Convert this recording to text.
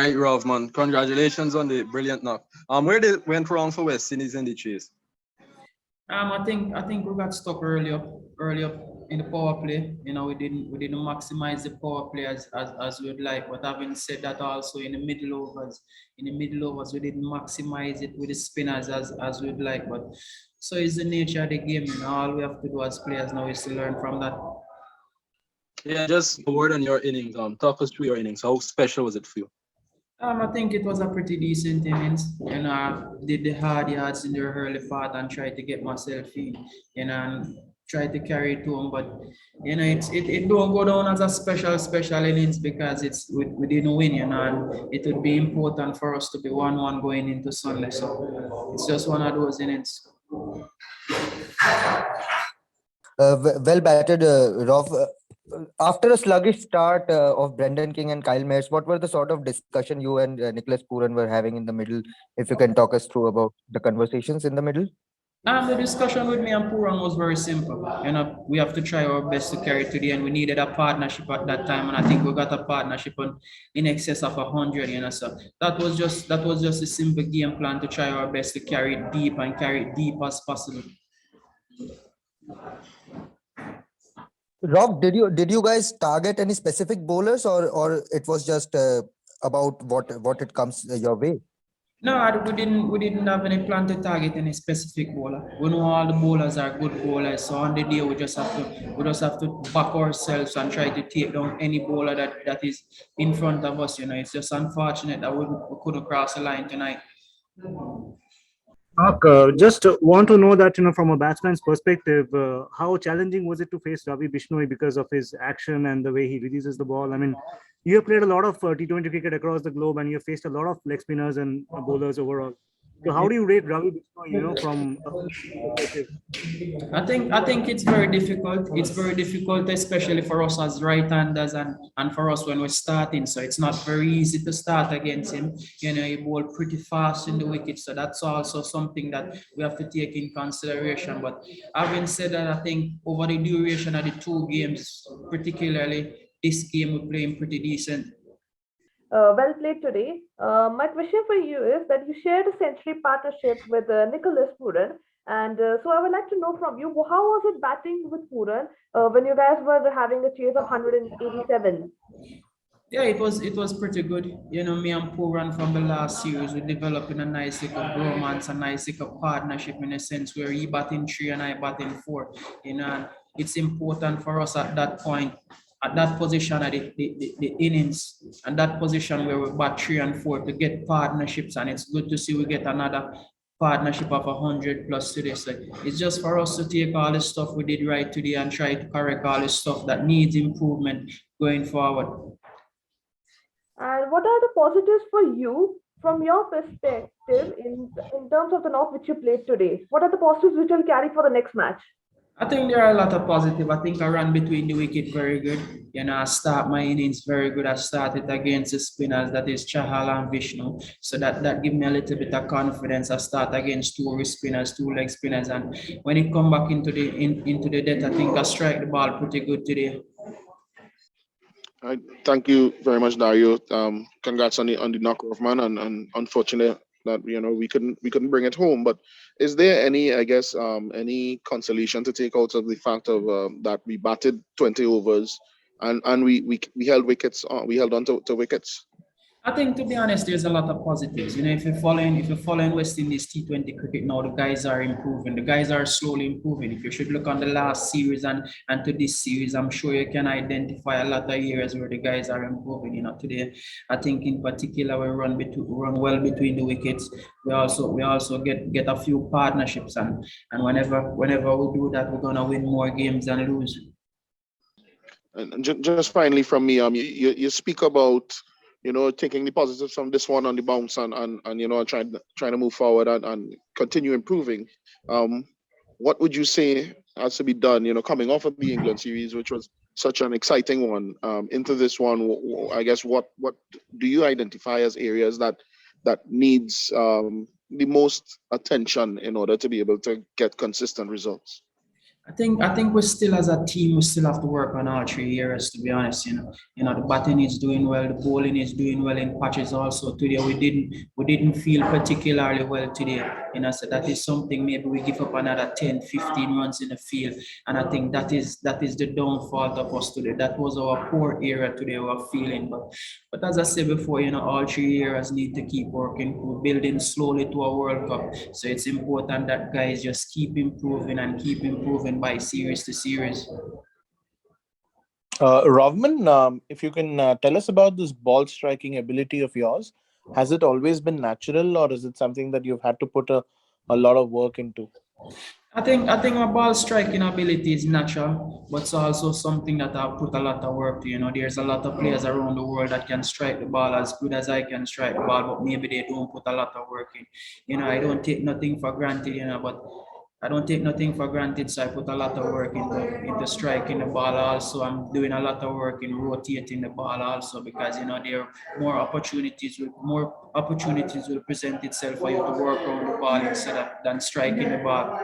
right, Rovman. Congratulations on the brilliant knock. Where did it went wrong for West Indies in the chase? I think we got stuck early up in the power play. We didn't maximize the power play as we would like. But having said that, also in the middle overs, we didn't maximize it with the spinners as we'd like. But so is the nature of the game. All we have to do as players now is to learn from that. Yeah, just a word on your innings. Talk us through your innings. How special was it for you? I think it was a pretty decent innings. I did the hard yards in the early part and tried to get myself and tried to carry it home. But it don't go down as a special innings because we didn't win, and it would be important for us to be 1-1 going into Sunday. So it's just one of those innings. Well batted, Rov. After a sluggish start of Brendan King and Kyle Mayers, what were the sort of discussion you and Nicholas Pooran were having in the middle? If you can talk us through about the conversations in the middle. The discussion with me and Pooran was very simple. We have to try our best to carry it to the end. We needed a partnership at that time, and I think we got a partnership in excess of 100. So that was just a simple game plan to try our best to carry it deep and carry it deep as possible. Rob, did you guys target any specific bowlers, or it was just about what it comes your way? No, we didn't have any plan to target any specific bowler. We know all the bowlers are good bowlers, so on the day we just have to back ourselves and try to take down any bowler that is in front of us. It's just unfortunate that we couldn't cross the line tonight. Mark, just want to know that, from a batsman's perspective, how challenging was it to face Ravi Bishnoi because of his action and the way he releases the ball? I mean, you have played a lot of T20 cricket across the globe, and you have faced a lot of leg spinners and bowlers overall. So how do you rate Ravi Bishnoi, from a perspective? I think it's very difficult. It's very difficult, especially for us as right-handers and for us when we're starting. So it's not very easy to start against him. He bowled pretty fast in the wicket. So that's also something that we have to take in consideration. But having said that, I think over the duration of the two games, particularly this game, we're playing pretty decent. Well played today. My question for you is that you shared a century partnership with Nicholas Pooran, and so I would like to know from you, how was it batting with Pooran when you guys were having a chase of 187? Yeah, it was pretty good. Me and Pooran from the last series, we developing a nice little romance, a nice little partnership in a sense where he batting 3 and I batting 4. And it's important for us at that point, at that position at the innings, and that position where we bat 3 and 4 to get partnerships, and it's good to see we get another partnership of 100 plus today. So it's just for us to take all the stuff we did right today and try to correct all the stuff that needs improvement going forward. And what are the positives for you from your perspective in terms of the knock which you played today? What are the positives which you'll carry for the next match? I think there are a lot of positive. I think I ran between the wicket very good. I start my innings very good. I started against the spinners, that is Chahal and Vishnu. So that gave me a little bit of confidence. I start against 2 wrist spinners, 2 leg spinners, and when it come back into the death, I think I strike the ball pretty good today. Thank you very much, Dario. Congrats on the knockoff, man, and unfortunate that we couldn't bring it home. But is there any, I guess, any consolation to take out of the fact of that we batted 20 overs and we held wickets, we held on to wickets? I think, to be honest, there's a lot of positives. If you're following West Indies T20 cricket now, the guys are improving. The guys are slowly improving. If you should look on the last series and to this series, I'm sure you can identify a lot of areas where the guys are improving. Today, I think in particular we run well between the wickets. We also get a few partnerships, and whenever we do that, we're gonna win more games than lose. And just finally from me, you speak about taking the positives from this one on the bounce and trying to move forward and continue improving. What would you say has to be done, coming off of the England series, which was such an exciting one, into this one? I guess what do you identify as areas that needs the most attention in order to be able to get consistent results? I think we still as a team we still have to work on all three areas, to be honest. The batting is doing well, the bowling is doing well in patches also. Today we didn't feel particularly well today. So that is something maybe we give up another 10, 15 runs in the field. And I think that is the downfall of us today. That was our poor area today we are feeling. But as I said before, all three areas need to keep working. We're building slowly to a World Cup. So it's important that guys just keep improving by series to series. Rovman, if you can tell us about this ball striking ability of yours, has it always been natural or is it something that you've had to put a lot of work into? I think my ball striking ability is natural, but it's also something that I put a lot of work to. There's a lot of players around the world that can strike the ball as good as I can strike the ball, but maybe they don't put a lot of work in. I don't take nothing for granted, but I don't take nothing for granted, so I put a lot of work into striking the ball. Also, I'm doing a lot of work in rotating the ball also because there are more opportunities will present itself for you to work around the ball instead of than striking the ball.